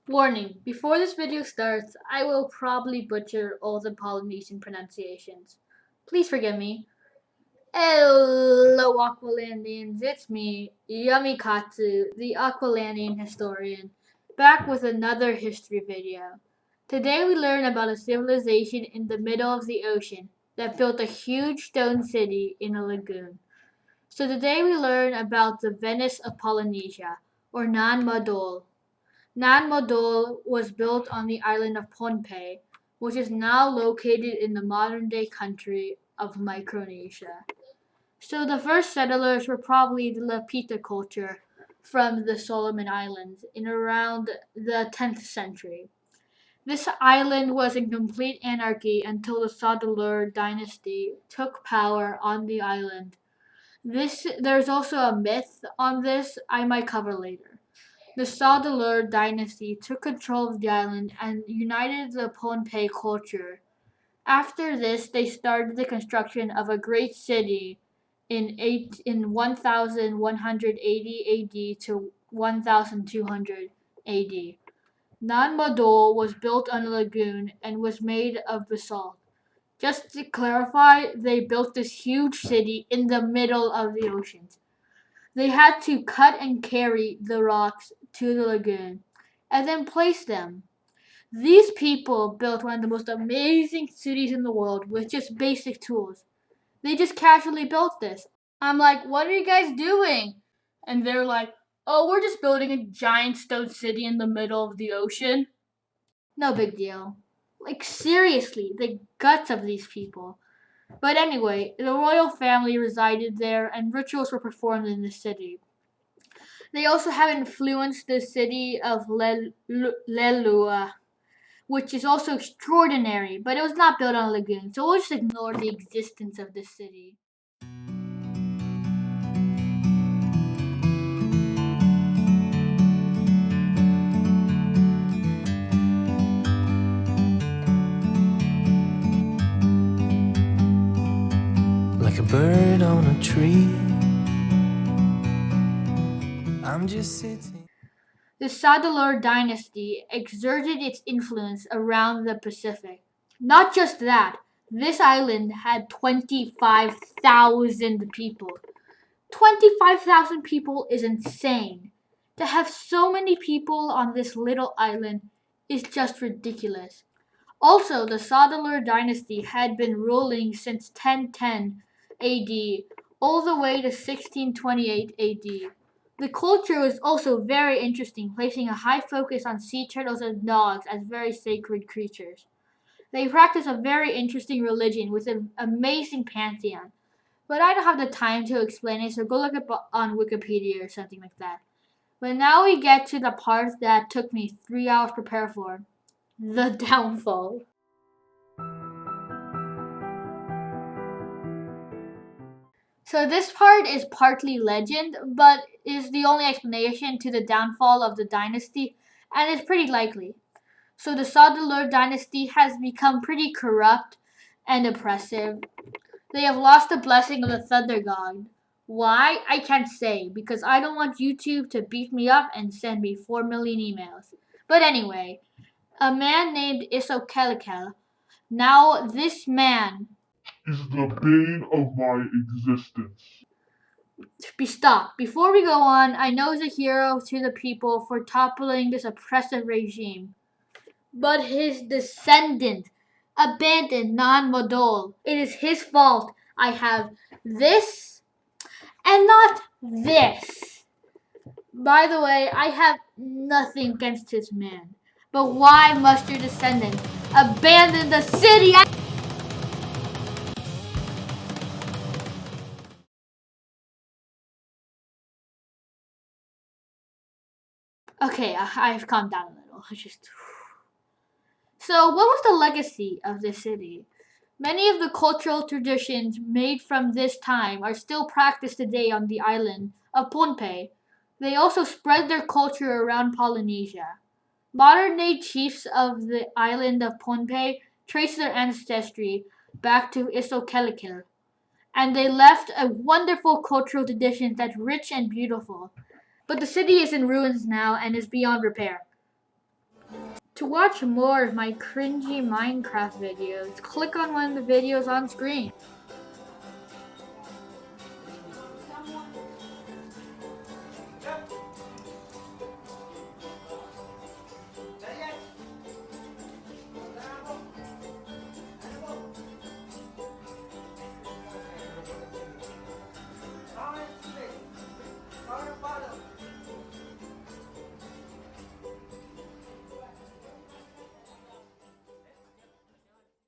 Warning, before this video starts, I will probably butcher all the Polynesian pronunciations. Please forgive me. Hello Aqualandians, it's me, Yamikatsu, the Aqualandian historian, back with another history video. Today we learn about a civilization in the middle of the ocean that built a huge stone city in a lagoon. So today we learn about the Venice of Polynesia, or Nan Madol. Nan Madol was built on the island of Pohnpei, which is now located in the modern-day country of Micronesia. So the first settlers were probably the Lapita culture from the Solomon Islands in around the 10th century. This island was in complete anarchy until the Sadler dynasty took power on the island. There's also a myth on this I might cover later. The Sadler dynasty took control of the island and united the Pohnpei culture. After this, they started the construction of a great city in 1180 AD to 1200 AD. Nan Madol was built on a lagoon and was made of basalt. Just to clarify, they built this huge city in the middle of the ocean. They had to cut and carry the rocks to the lagoon and then place them. These people built one of the most amazing cities in the world with just basic tools. They just casually built this. I'm like, what are you guys doing? And they're like, oh, we're just building a giant stone city in the middle of the ocean. No big deal. Like, seriously, the guts of these people. But anyway, the royal family resided there and rituals were performed in the city. They also have influenced the city of Lelua, which is also extraordinary, but it was not built on a lagoon, so we'll just ignore the existence of this city. Like a bird on a tree, I'm just sitting. The Sadler dynasty exerted its influence around the Pacific. Not just that, this island had 25,000 people. 25,000 people is insane. To have so many people on this little island is just ridiculous. Also, the Sadler dynasty had been ruling since 1010 AD all the way to 1628 AD. The culture was also very interesting, placing a high focus on sea turtles and dogs as very sacred creatures. They practice a very interesting religion with an amazing pantheon. But I don't have the time to explain it, so go look it up on Wikipedia or something like that. But now we get to the part that took me 3 hours to prepare for. The downfall. So this part is partly legend, but is the only explanation to the downfall of the dynasty, and is pretty likely. So the Sadler dynasty has become pretty corrupt and oppressive. They have lost the blessing of the Thunder God. Why? I can't say, because I don't want YouTube to beat me up and send me 4 million emails. But anyway, a man named Isokelikel. Now this man is the bane of my existence. Stop. Before we go on, I know he's a hero to the people for toppling this oppressive regime. But his descendant abandoned Nan Madol. It is his fault I have this and not this. By the way, I have nothing against this man. But why must your descendant abandon the city? Okay, I've calmed down a little. So, what was the legacy of this city? Many of the cultural traditions made from this time are still practiced today on the island of Pohnpei. They also spread their culture around Polynesia. Modern-day chiefs of the island of Pohnpei trace their ancestry back to Isokelikil, and they left a wonderful cultural tradition that's rich and beautiful. But the city is in ruins now and is beyond repair. To watch more of my cringy Minecraft videos, click on one of the videos on screen.